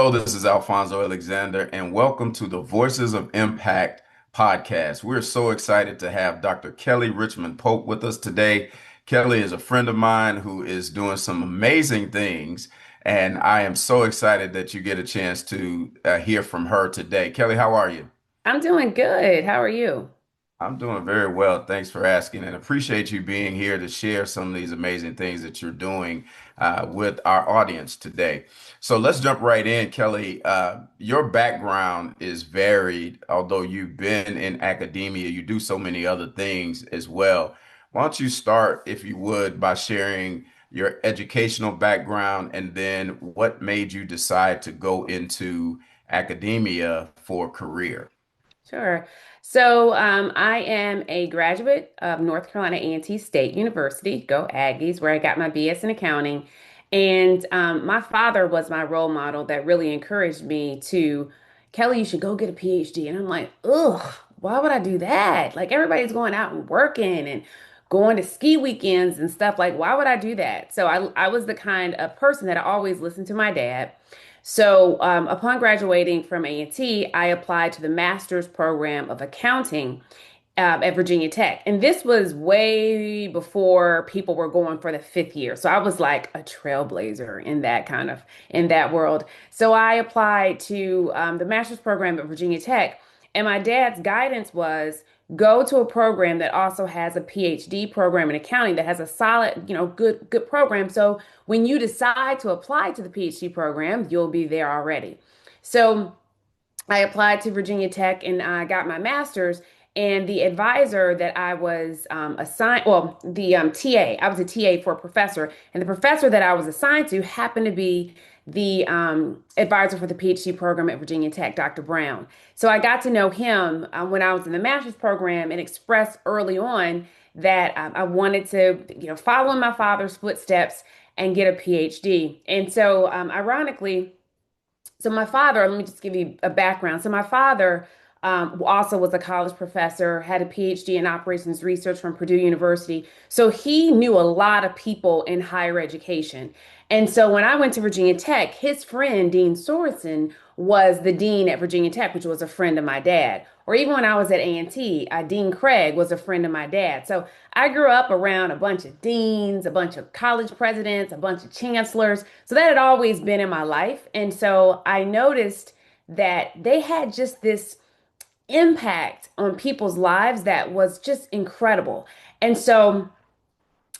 Hello, this is Alfonso Alexander, and welcome to the Voices of Impact podcast. We're so excited to have Dr. Kelly Richmond Pope with us today. Kelly is a friend of mine who is doing some amazing things, and I am so excited that you get a chance to hear from her today. Kelly, how are you? I'm doing good. How are you? I'm doing very well. Thanks for asking and appreciate you being here to share some of these amazing things that you're doing with our audience today. So let's jump right in, Kelly. Your background is varied, although you've been in academia, you do so many other things as well. Why don't you start, if you would, by sharing your educational background and then what made you decide to go into academia for a career? Sure. So I am a graduate of North Carolina A&T State University, go Aggies, where I got my BS in accounting. And my father was my role model that really encouraged me to, Kelly, you should go get a PhD. And I'm like, ugh, why would I do that? Like everybody's going out and working and going to ski weekends and stuff. Like, why would I do that? So I was the kind of person that I always listened to my dad. So upon graduating from A&T, I applied to the master's program of accounting at Virginia Tech. And this was way before people were going for the fifth year. So I was like a trailblazer in that in that world. So I applied to the master's program at Virginia Tech. And my dad's guidance was go to a program that also has a PhD program in accounting that has a solid, good program. So when you decide to apply to the PhD program, you'll be there already. So I applied to Virginia Tech and I got my master's. And the advisor that I was assigned, well, the TA, I was a TA for a professor, and the professor that I was assigned to happened to be the advisor for the PhD program at Virginia Tech, Dr. Brown. So I got to know him when I was in the master's program and expressed early on that I wanted to, follow in my father's footsteps and get a PhD. And so, ironically, so my father, let me just give you a background. So my father also was a college professor, had a PhD in operations research from Purdue University. So he knew a lot of people in higher education. And so when I went to Virginia Tech, his friend, Dean Sorensen, was the dean at Virginia Tech, which was a friend of my dad. Or even when I was at A&T, Dean Craig was a friend of my dad. So I grew up around a bunch of deans, a bunch of college presidents, a bunch of chancellors. So that had always been in my life. And so I noticed that they had just this impact on people's lives that was just incredible. And so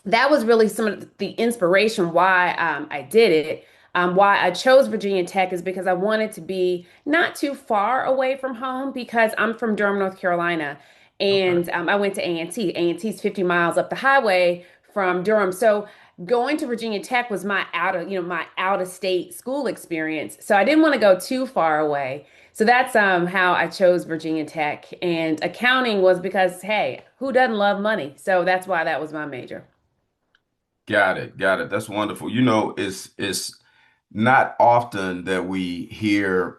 that was really some of the inspiration why I did it. Why I chose Virginia Tech is because I wanted to be not too far away from home because I'm from Durham, North Carolina, Okay. and I went to A&T. A&T is 50 miles up the highway from Durham. So going to Virginia Tech was my out of state school experience. So I didn't want to go too far away. So that's how I chose Virginia Tech. And accounting was because, hey, who doesn't love money? So that's why that was my major. Got it. Got it. That's wonderful. It's not often that we hear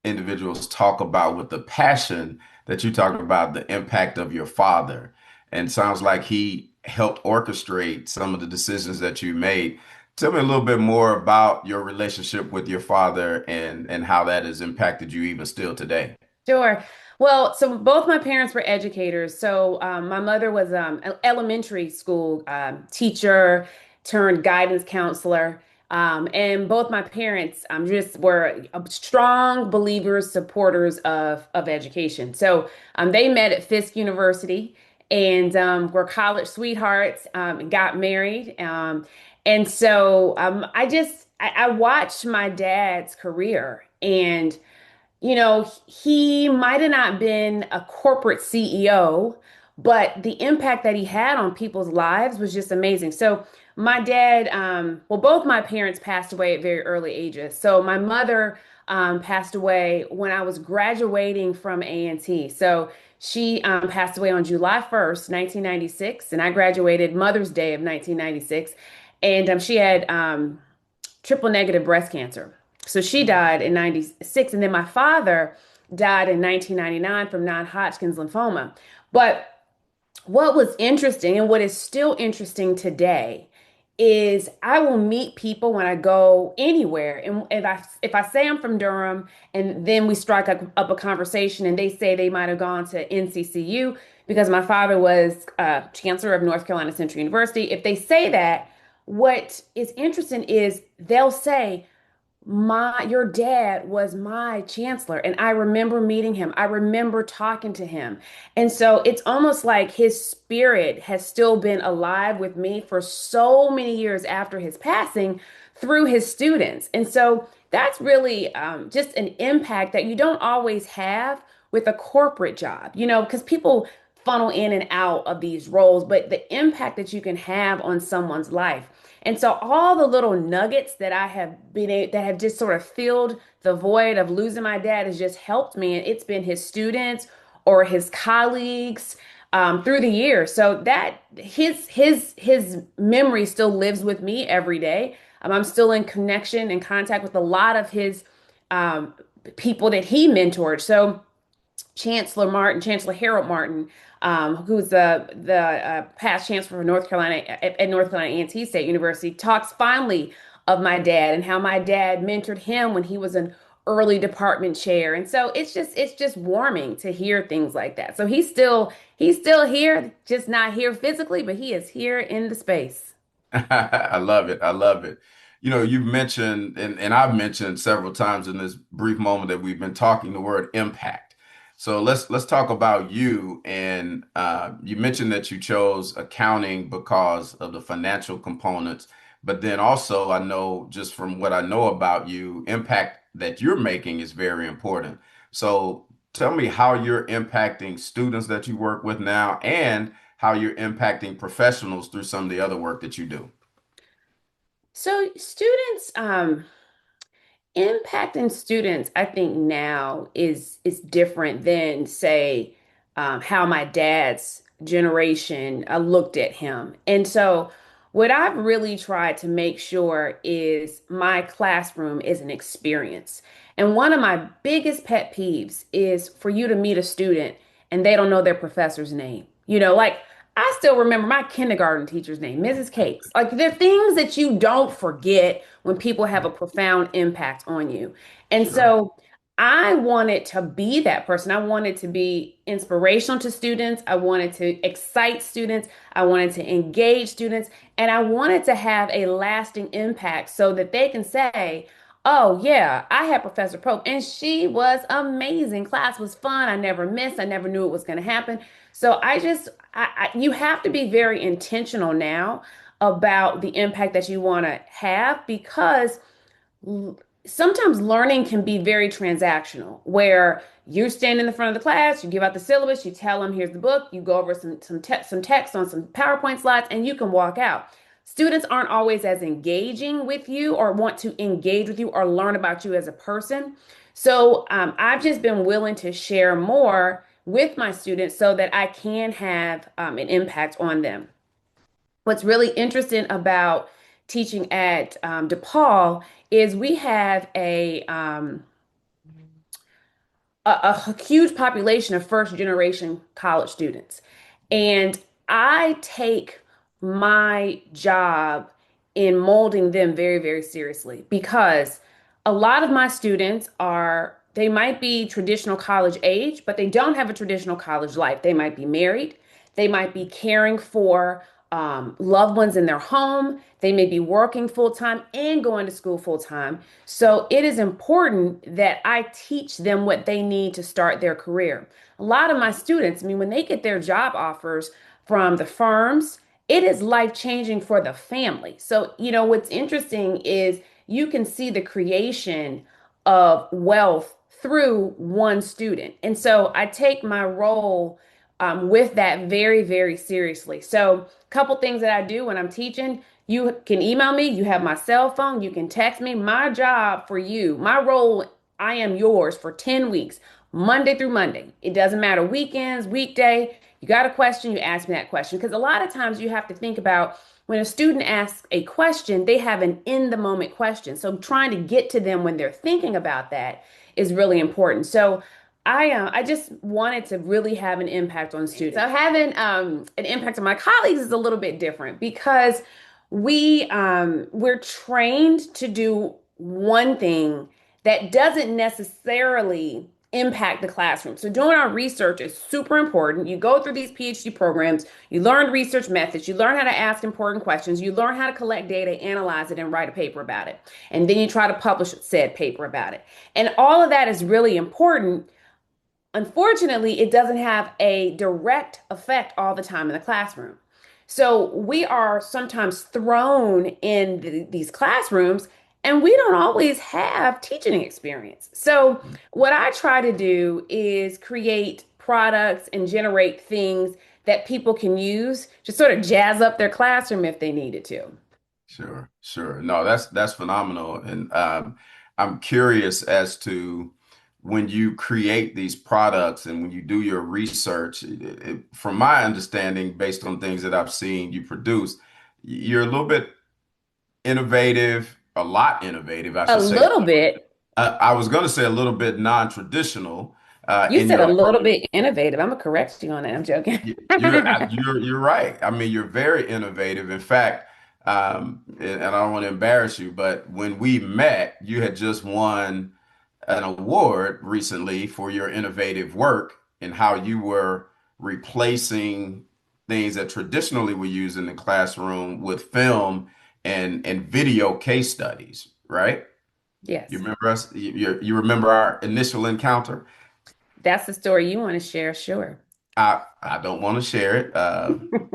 individuals talk about with the passion that you talk about the impact of your father. And sounds like he helped orchestrate some of the decisions that you made. Tell me a little bit more about your relationship with your father and how that has impacted you even still today. Sure. Well, so both my parents were educators. So my mother was an elementary school teacher turned guidance counselor. And both my parents just were strong believers, supporters of education. So they met at Fisk University and were college sweethearts and got married. And so I watched my dad's career and he might have not been a corporate CEO, but the impact that he had on people's lives was just amazing. So my dad, well, both my parents passed away at very early ages. So my mother passed away when I was graduating from A&T. So she passed away on July 1st, 1996, and I graduated Mother's Day of 1996. And she had triple negative breast cancer. So she died in 96. And then my father died in 1999 from non-Hodgkin's lymphoma. But what was interesting and what is still interesting today is I will meet people when I go anywhere. And if I say I'm from Durham and then we strike up a conversation and they say they might have gone to NCCU because my father was chancellor of North Carolina Central University. If they say that, what is interesting is they'll say, your dad was my chancellor, and I remember meeting him. I remember talking to him. And so it's almost like his spirit has still been alive with me for so many years after his passing through his students. And so that's really just an impact that you don't always have with a corporate job, because people funnel in and out of these roles, but the impact that you can have on someone's life. And so all the little nuggets that I have that have just sort of filled the void of losing my dad has just helped me. And it's been his students or his colleagues through the years. So that his memory still lives with me every day. I'm still in connection and contact with a lot of his um, people that he mentored. So Chancellor Harold Martin, who's the past chancellor of North Carolina at North Carolina A&T State University, talks fondly of my dad and how my dad mentored him when he was an early department chair. And so it's just warming to hear things like that. So he's still here, just not here physically, but he is here in the space. I love it. I love it. You've mentioned, and I've mentioned several times in this brief moment that we've been talking the word impact. So let's talk about you. And you mentioned that you chose accounting because of the financial components, but then also I know just from what I know about you, impact that you're making is very important. So tell me how you're impacting students that you work with now and how you're impacting professionals through some of the other work that you do. So students, impacting students, I think now is different than say how my dad's generation looked at him. And so what I've really tried to make sure is my classroom is an experience. And one of my biggest pet peeves is for you to meet a student and they don't know their professor's name. Like I still remember my kindergarten teacher's name, Mrs. Cakes. Like there are things that you don't forget when people have a profound impact on you. And Sure. so I wanted to be that person. I wanted to be inspirational to students. I wanted to excite students. I wanted to engage students. And I wanted to have a lasting impact so that they can say, oh, yeah, I had Professor Pope and she was amazing. Class was fun. I never missed. I never knew it was going to happen. So you have to be very intentional now about the impact that you want to have because sometimes learning can be very transactional, where you stand in the front of the class, you give out the syllabus, you tell them, here's the book, you go over some text on some PowerPoint slides, and you can walk out. Students aren't always as engaging with you or want to engage with you or learn about you as a person. So I've just been willing to share more with my students so that I can have an impact on them. What's really interesting about teaching at DePaul is we have a huge population of first generation college students. And I take my job in molding them very, very seriously because a lot of my students they might be traditional college age, but they don't have a traditional college life. They might be married, they might be caring for loved ones in their home, they may be working full time and going to school full time. So it is important that I teach them what they need to start their career. A lot of my students, I mean, when they get their job offers from the firms, it is life changing for the family. So, what's interesting is you can see the creation of wealth through one student. And so I take my role with that very, very seriously. So, a couple things that I do when I'm teaching, you can email me, you have my cell phone, you can text me. My job for you, my role, I am yours for 10 weeks, Monday through Monday. It doesn't matter weekends, weekday. You got a question, you ask me that question. Because a lot of times you have to think about when a student asks a question, they have an in the moment question. So trying to get to them when they're thinking about that is really important. So I just wanted to really have an impact on students. So having an impact on my colleagues is a little bit different because we're trained to do one thing that doesn't necessarily impact the classroom. So doing our research is super important. You go through these PhD programs, you learn research methods, you learn how to ask important questions, you learn how to collect data, analyze it, and write a paper about it. And then you try to publish said paper about it. And all of that is really important. Unfortunately, it doesn't have a direct effect all the time in the classroom. So we are sometimes thrown in these classrooms and we don't always have teaching experience. So what I try to do is create products and generate things that people can use to sort of jazz up their classroom if they needed to. Sure, sure. No, that's phenomenal. And I'm curious as to when you create these products and when you do your research, from my understanding, based on things that I've seen you produce, you're a little bit innovative, a lot innovative, I A should say. little bit. I was going to say a little bit non-traditional You in said a your little approach. bit innovative. I'm gonna correct you on that. I'm joking. You're right. I mean, you're very innovative. In fact, and I don't want to embarrass you, but when we met, you had just won an award recently for your innovative work and how you were replacing things that traditionally we use in the classroom with film and video case studies, right? You Yes. remember us? You remember our initial encounter? That's the story you want to share, sure. I don't want to share it.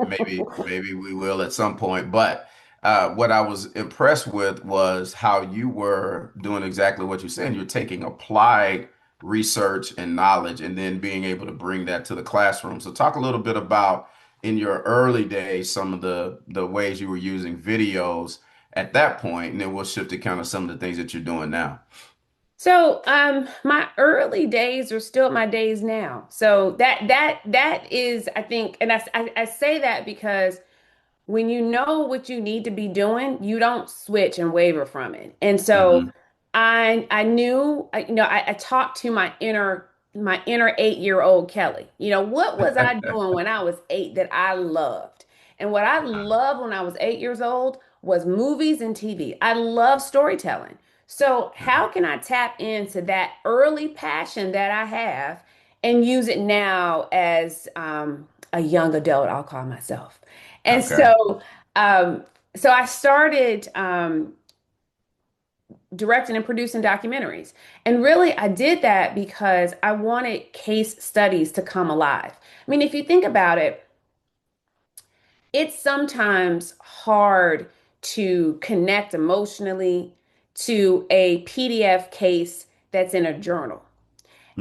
Maybe we will at some point. But what I was impressed with was how you were doing exactly what you're saying. You're taking applied research and knowledge and then being able to bring that to the classroom. So talk a little bit about in your early days some of the ways you were using videos at that point, and then we'll shift to kind of some of the things that you're doing now. So, my early days are still my days now. So that is, I think, and I say that because when you know what you need to be doing, you don't switch and waver from it. And so Hmm. I knew, I talked to my inner 8 year old Kelly. What was I doing when I was 8 that I loved? And what I loved when I was 8 years old was movies and TV. I love storytelling. So how can I tap into that early passion that I have and use it now as a young adult, I'll call myself. And Okay. um, so I started directing and producing documentaries. And really, I did that because I wanted case studies to come alive. I mean, if you think about it, it's sometimes hard to connect emotionally to a PDF case that's in a journal.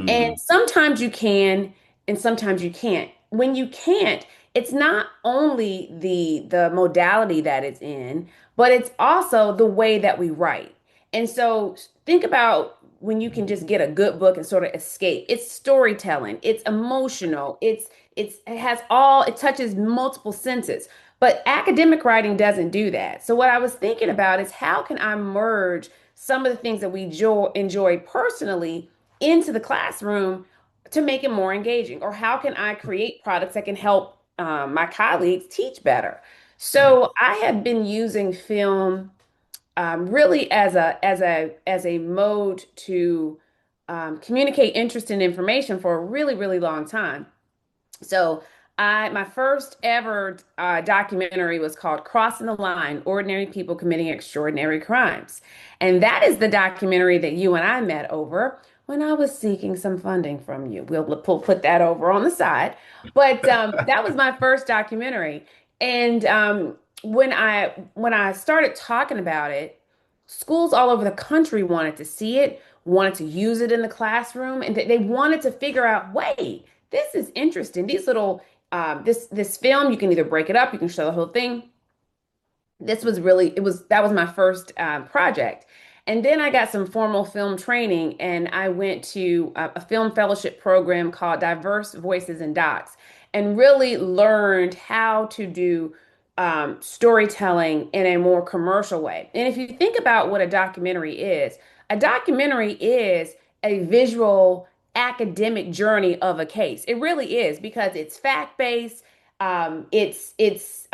And Hmm. sometimes you can, and sometimes you can't. When you can't, it's not only the modality that it's in, but it's also the way that we write. And so think about when you can just get a good book and sort of escape. It's storytelling, it's emotional, it touches multiple senses. But academic writing doesn't do that. So what I was thinking about is how can I merge some of the things that we enjoy personally into the classroom to make it more engaging? Or how can I create products that can help my colleagues teach better? Right. So I have been using film really as a mode to communicate interest and information for a really, really long time. So my first ever documentary was called Crossing the Line: Ordinary People Committing Extraordinary Crimes. And that is the documentary that you and I met over when I was seeking some funding from you. We'll put that over on the side. But that was my first documentary. And when I started talking about it, schools all over the country wanted to see it, wanted to use it in the classroom, and they wanted to figure out, wait, this is interesting. These little this film, you can either break it up, you can show the whole thing. This was really it was That was my first project. And then I got some formal film training and I went to a film fellowship program called Diverse Voices and Docs and really learned how to do storytelling in a more commercial way. And if you think about what a documentary is a visual academic journey of a case. It really is because it's fact-based. It's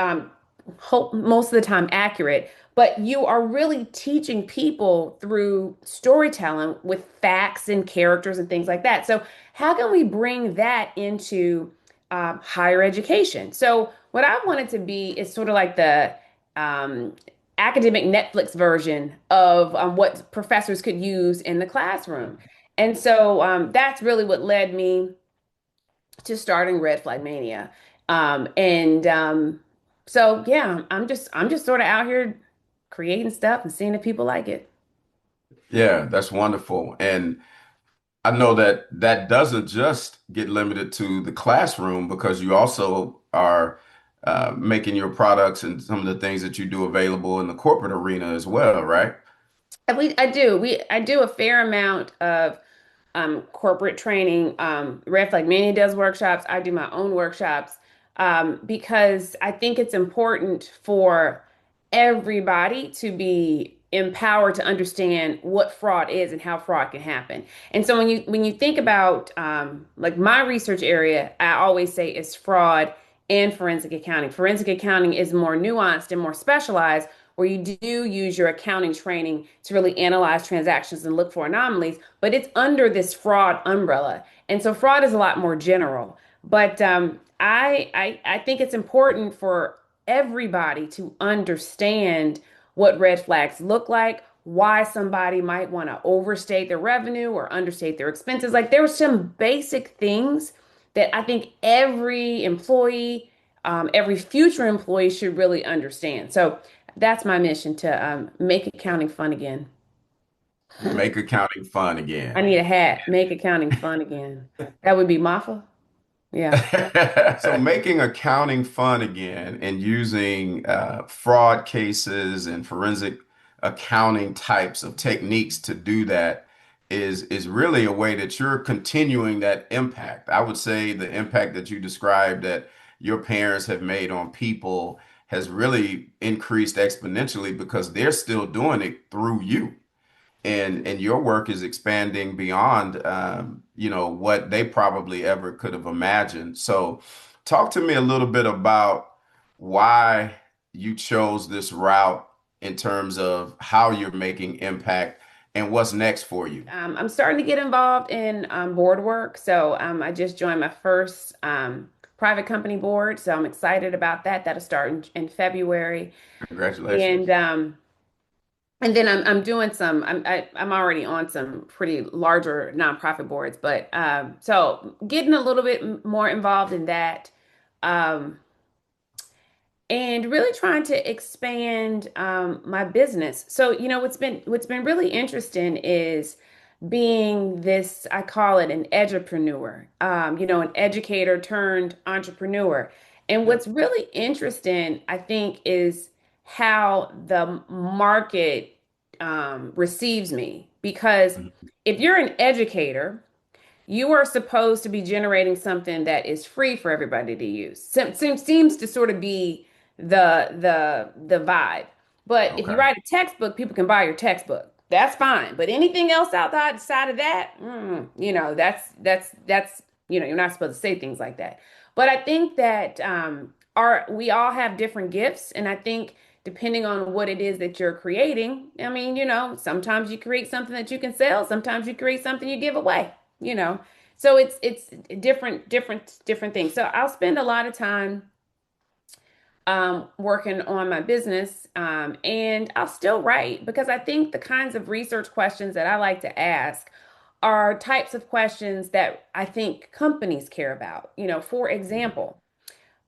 hope most of the time accurate, but you are really teaching people through storytelling with facts and characters and things like that. So how can we bring that into higher education? So what I want it to be is sort of like the um, academic Netflix version of what professors could use in the classroom. And so that's really what led me to starting Red Flag Mania. And so yeah, I'm just sort of out here creating stuff and seeing if people like it. Yeah, that's wonderful. And I know that that doesn't just get limited to the classroom because you also are making your products and some of the things that you do available in the corporate arena as well, right? And I do a fair amount of corporate training. Red Flag Mania does workshops. I do my own workshops because I think it's important for everybody to be empowered to understand what fraud is and how fraud can happen. And so when you think about like my research area, I always say is fraud and forensic accounting. Forensic accounting is more nuanced and more specialized, where you do use your accounting training to really analyze transactions and look for anomalies, but it's under this fraud umbrella. And so fraud is a lot more general. But I think it's important for everybody to understand what red flags look like, why somebody might want to overstate their revenue or understate their expenses. Like there are some basic things that I think every employee, every future employee should really understand. So that's my mission to make accounting fun again. Make accounting fun I again. need a hat. Make accounting fun again. That would be Mafa. Yeah. So making accounting fun again and using fraud cases and forensic accounting types of techniques to do that is really a way that you're continuing that impact. I would say the impact that you described that your parents have made on people has really increased exponentially because they're still doing it through you and your work is expanding beyond what they probably ever could have imagined. So talk to me a little bit about why you chose this route in terms of how you're making impact and what's next for you. I'm starting to get involved in board work. So I just joined my first private company board. So I'm excited about that. That'll start in February. And Congratulations. um, and then I'm doing some. I'm already on some pretty larger nonprofit boards, but so getting a little bit more involved in that. Um, and really trying to expand my business. So, what's been really interesting is being this, I call it an edupreneur, an educator turned entrepreneur. And Yeah. what's really interesting, I think, is how the market receives me. Because Mhm. if you're an educator, you are supposed to be generating something that is free for everybody to use. Seems to sort of be the vibe. But if you Okay. write a textbook, people can buy your textbook. That's fine. But anything else outside of that, you're not supposed to say things like that. But I think that we all have different gifts, and I think depending on what it is that you're creating, I mean, sometimes you create something that you can sell, sometimes you create something you give away you know so it's different things. So I'll spend a lot of time working on my business, and I'll still write because I think the kinds of research questions that I like to ask are types of questions that I think companies care about. For example,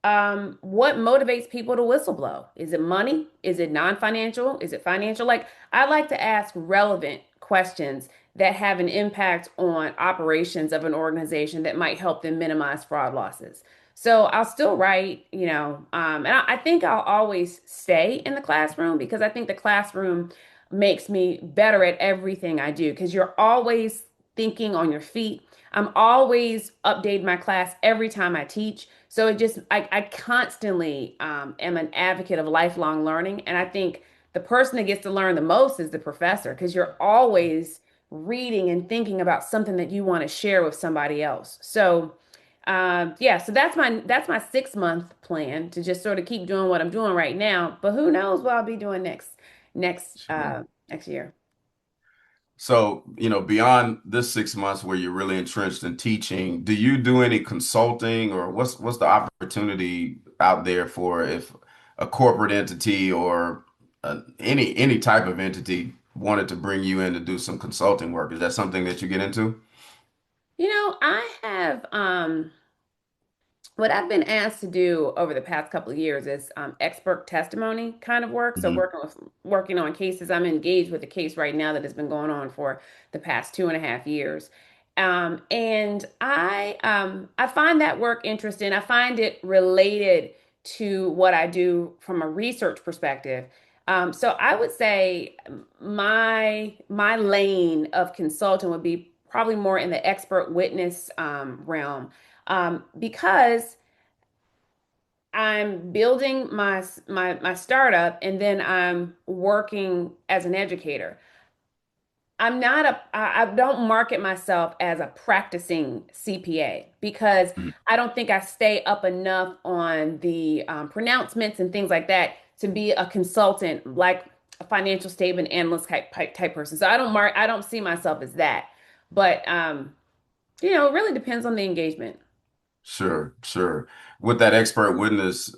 what motivates people to whistleblow? Is it money? Is it non-financial? Is it financial? Like, I like to ask relevant questions that have an impact on operations of an organization that might help them minimize fraud losses. So I'll still write, and I think I'll always stay in the classroom because I think the classroom makes me better at everything I do because you're always thinking on your feet. I'm always updating my class every time I teach. So I constantly am an advocate of lifelong learning. And I think the person that gets to learn the most is the professor because you're always reading and thinking about something that you want to share with somebody else. So Yeah, so that's my 6 month plan to just sort of keep doing what I'm doing right now. But who knows what I'll be doing next Sure. next year. So, beyond this 6 months where you're really entrenched in teaching, do you do any consulting or what's the opportunity out there for if a corporate entity or any type of entity wanted to bring you in to do some consulting work? Is that something that you get into? I have what I've been asked to do over the past couple of years is expert testimony kind of work. So Hmm. working on cases. I'm engaged with a case right now that has been going on for the past 2.5 years. And I find that work interesting. I find it related to what I do from a research perspective. So I would say my lane of consulting would be probably more in the expert witness realm, because I'm building my startup and then I'm working as an educator. I don't market myself as a practicing CPA because I don't think I stay up enough on the pronouncements and things like that to be a consultant, like a financial statement analyst type person. So I don't see myself as that. But it really depends on the engagement. Sure, sure. With that expert witness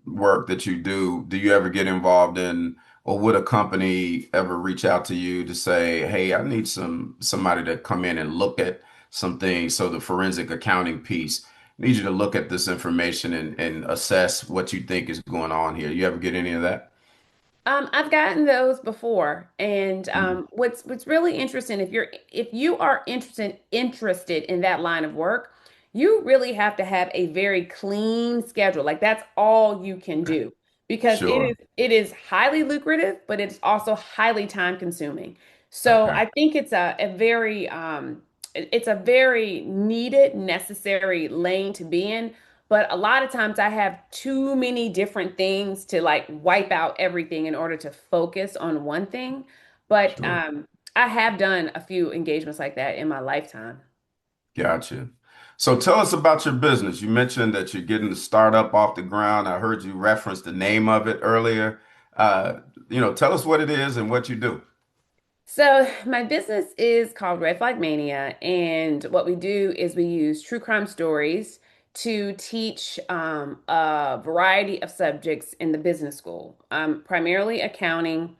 work that you do you ever get involved in, or would a company ever reach out to you to say, "Hey, I need somebody to come in and look at some things." So the forensic accounting piece, I need you to look at this information and assess what you think is going on here. You ever get any of that? I've gotten those before, and Mhm. what's really interesting if you are interested in that line of work, you really have to have a very clean schedule. Like that's all you can Okay. do because Sure. it is highly lucrative, but it's also highly time consuming. So Okay. I think it's a very needed, necessary lane to be in. But a lot of times I have too many different things to like wipe out everything in order to focus on one thing. But Sure. I have done a few engagements like that in my lifetime. Gotcha. So tell us about your business. You mentioned that you're getting the startup off the ground. I heard you reference the name of it earlier. Uh, tell us what it is and what you do. So my business is called Red Flag Mania, and what we do is we use true crime stories to teach a variety of subjects in the business school, primarily accounting,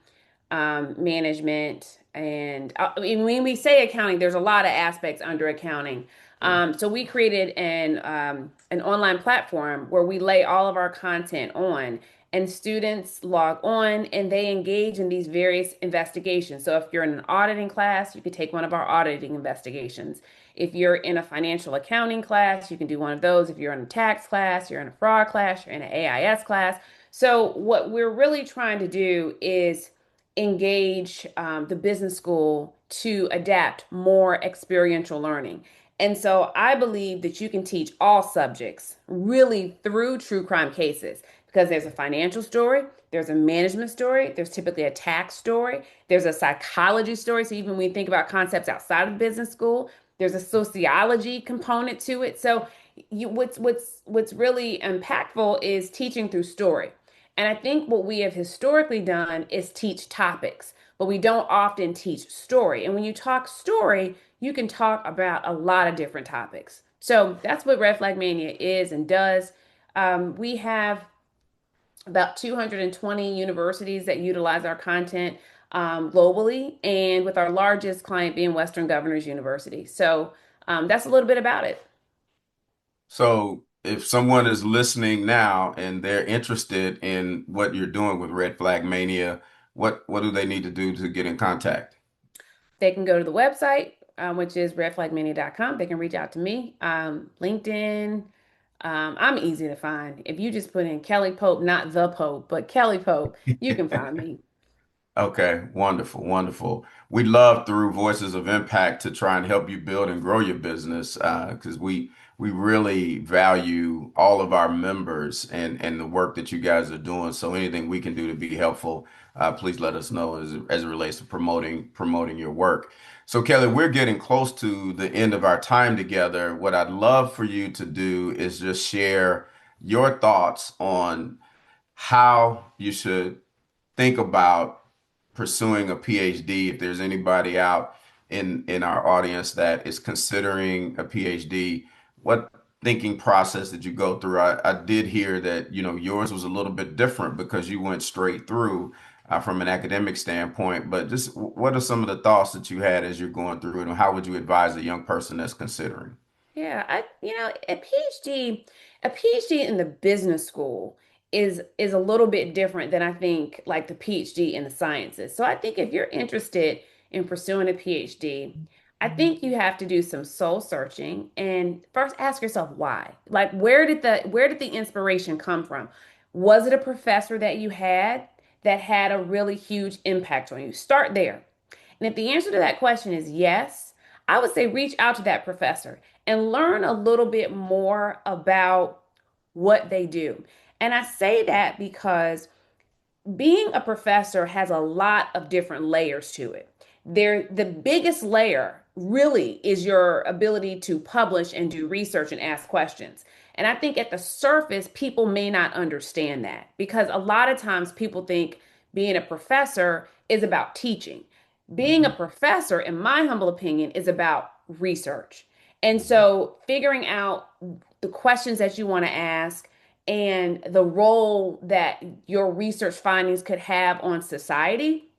management, and when we say accounting, there's a lot of aspects under accounting. Sure. So we created an online platform where we lay all of our content on, and students log on and they engage in these various investigations. So if you're in an auditing class, you could take one of our auditing investigations. If you're in a financial accounting class, you can do one of those. If you're in a tax class, you're in a fraud class, you're in an AIS class. So what we're really trying to do is engage the business school to adapt more experiential learning. And so I believe that you can teach all subjects really through true crime cases because there's a financial story, there's a management story, there's typically a tax story, there's a psychology story. So even when we think about concepts outside of business school, there's a sociology component to it. So what's really impactful is teaching through story. And I think what we have historically done is teach topics, but we don't often teach story. And when you talk story, you can talk about a lot of different topics. So that's what Red Flag Mania is and does. We have about 220 universities that utilize our content globally, and with our largest client being Western Governors University. So that's a little bit about it. So if someone is listening now and they're interested in what you're doing with Red Flag Mania, what do they need to do to get in contact? They can go to the website, which is redflagmania.com. They can reach out to me. LinkedIn. I'm easy to find. If you just put in Kelly Pope, not the Pope, but Kelly Pope, you can find me. Okay, wonderful, wonderful. We love through Voices of Impact to try and help you build and grow your business because we really value all of our members and the work that you guys are doing. So anything we can do to be helpful, please let us know as it relates to promoting your work. So, Kelly, we're getting close to the end of our time together. What I'd love for you to do is just share your thoughts on how you should think about pursuing a PhD. If there's anybody out in our audience that is considering a PhD, what thinking process did you go through? I did hear that, yours was a little bit different because you went straight through from an academic standpoint, but just what are some of the thoughts that you had as you're going through it, and how would you advise a young person that's considering? Yeah, a PhD in the business school is a little bit different than I think like the PhD in the sciences. So I think if you're interested in pursuing a PhD, I think you have to do some soul searching and first ask yourself why. Like where did the inspiration come from? Was it a professor that you had that had a really huge impact on you? Start there. And if the answer to that question is yes, I would say reach out to that professor and learn a little bit more about what they do. And I say that because being a professor has a lot of different layers to it. The biggest layer really is your ability to publish and do research and ask questions. And I think at the surface, people may not understand that because a lot of times people think being a professor is about teaching. Being a Mhm, professor, in my humble opinion, is about research. And mhm, so figuring out the questions that you want to ask and the role that your research findings could have on society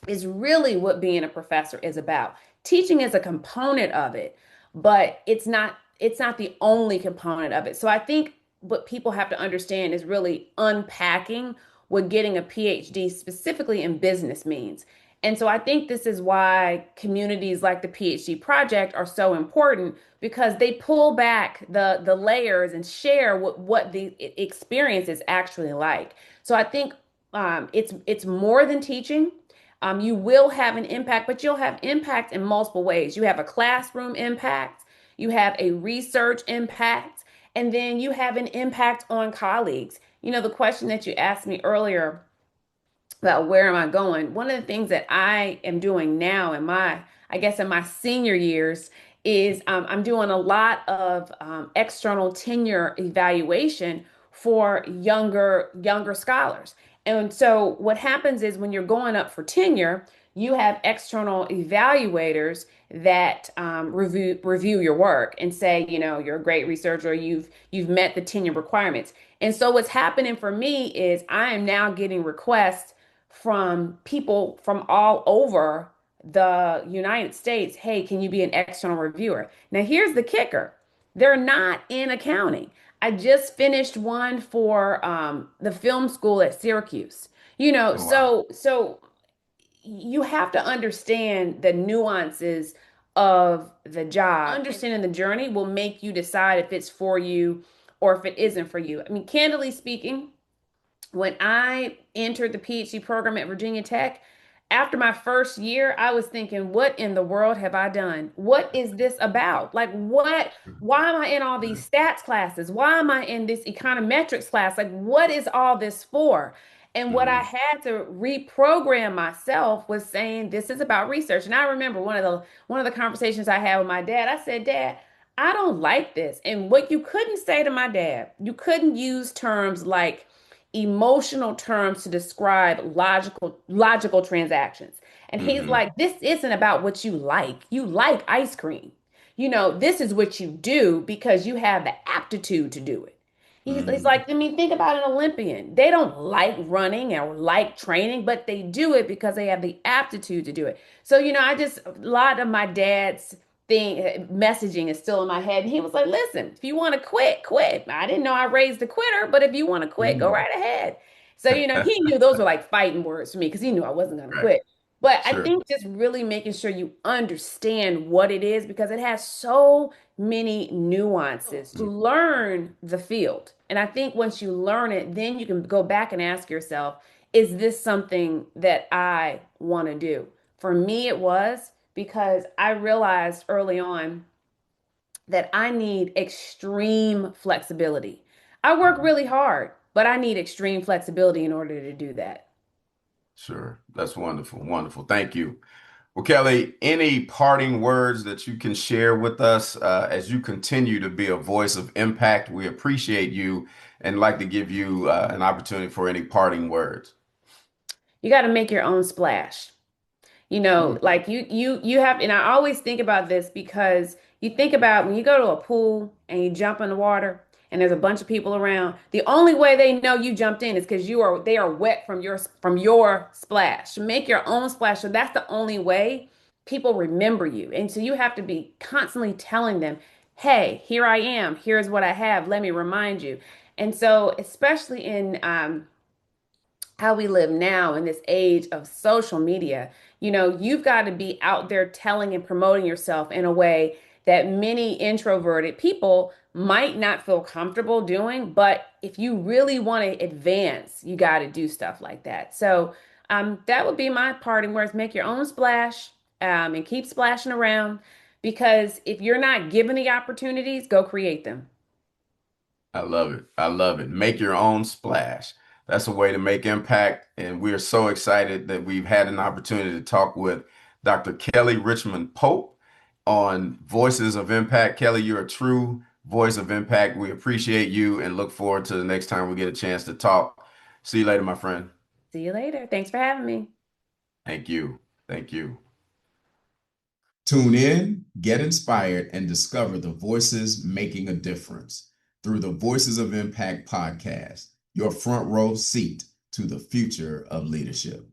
is really what being a professor is about. Teaching is a component of it, but it's not the only component of it. So I think what people have to understand is really unpacking what getting a PhD specifically in business means. And so I think this is why communities like the PhD project are so important because they pull back the layers and share what the experience is actually like. So I think it's more than teaching. You will have an impact, but you'll have impact in multiple ways. You have a classroom impact, you have a research impact, and then you have an impact on colleagues. The question that you asked me earlier about where am I going, one of the things that I am doing now I guess, in my senior years is I'm doing a lot of external tenure evaluation for younger scholars. And so what happens is when you're going up for tenure, you have external evaluators that review your work and say, you're a great researcher, you've met the tenure requirements. And so what's happening for me is I am now getting requests from people from all over the United States. Hey, can you be an external reviewer? Now, here's the kicker. They're not in accounting. I just finished one for the film school at Syracuse. oh, wow. So you have to understand the nuances of the job. Understanding the journey will make you decide if it's for you or if it isn't for you. I mean, candidly speaking, when I entered the PhD program at Virginia Tech, after my first year, I was thinking, what in the world have I done? What is this about? Like, why am I in all these stats classes? Why am I in this econometrics class? Like, what is all this for? And what I Mhm, had to reprogram myself was saying this is about research. And I remember one of the conversations I had with my dad. I said, Dad, I don't like this. And what you couldn't say to my dad, you couldn't use terms like emotional terms to describe logical transactions. And he's mhm, like, this isn't about what you like. You like ice cream. This is what you do because you have the aptitude to do it. He's mhm, like, I mean, think about an Olympian. They don't like running or like training, but they do it because they have the aptitude to do it. So, a lot of my dad's messaging is still in my head. And he was like, listen, if you want to quit, quit. I didn't know I raised a quitter, but if you want to quit, go mhm. right ahead. So, he knew those were like fighting words for me because he knew I wasn't going to Right. quit. But I Sure. think just really making sure you understand what it is because it has so many nuances to Mhm. learn the field. And I think once you learn it, then you can go back and ask yourself, is this something that I want to do? For me, it was because I realized early on that I need extreme flexibility. I work Mhm. really hard, but I need extreme flexibility in order to do that. Sure. That's wonderful. Wonderful. Thank you. Well, Kelly, any parting words that you can share with us as you continue to be a voice of impact? We appreciate you and like to give you an opportunity for any parting words. You got to make your own splash. Hmm. Like you have, and I always think about this because you think about when you go to a pool and you jump in the water and there's a bunch of people around, the only way they know you jumped in is because they are wet from your splash. Make your own splash. So that's the only way people remember you. And so you have to be constantly telling them, hey, here I am, here's what I have, let me remind you. And so especially in how we live now in this age of social media, you've got to be out there telling and promoting yourself in a way that many introverted people might not feel comfortable doing. But if you really want to advance, you got to do stuff like that. So that would be my parting words. Make your own splash and keep splashing around because if you're not given the opportunities, go create them. I love it. I love it. Make your own splash. That's a way to make impact. And we are so excited that we've had an opportunity to talk with Dr. Kelly Richmond Pope on Voices of Impact. Kelly, you're a true voice of impact. We appreciate you and look forward to the next time we get a chance to talk. See you later, my friend. See you later. Thanks for having me. Thank you. Thank you. Tune in, get inspired, and discover the voices making a difference through the Voices of Impact podcast, your front row seat to the future of leadership.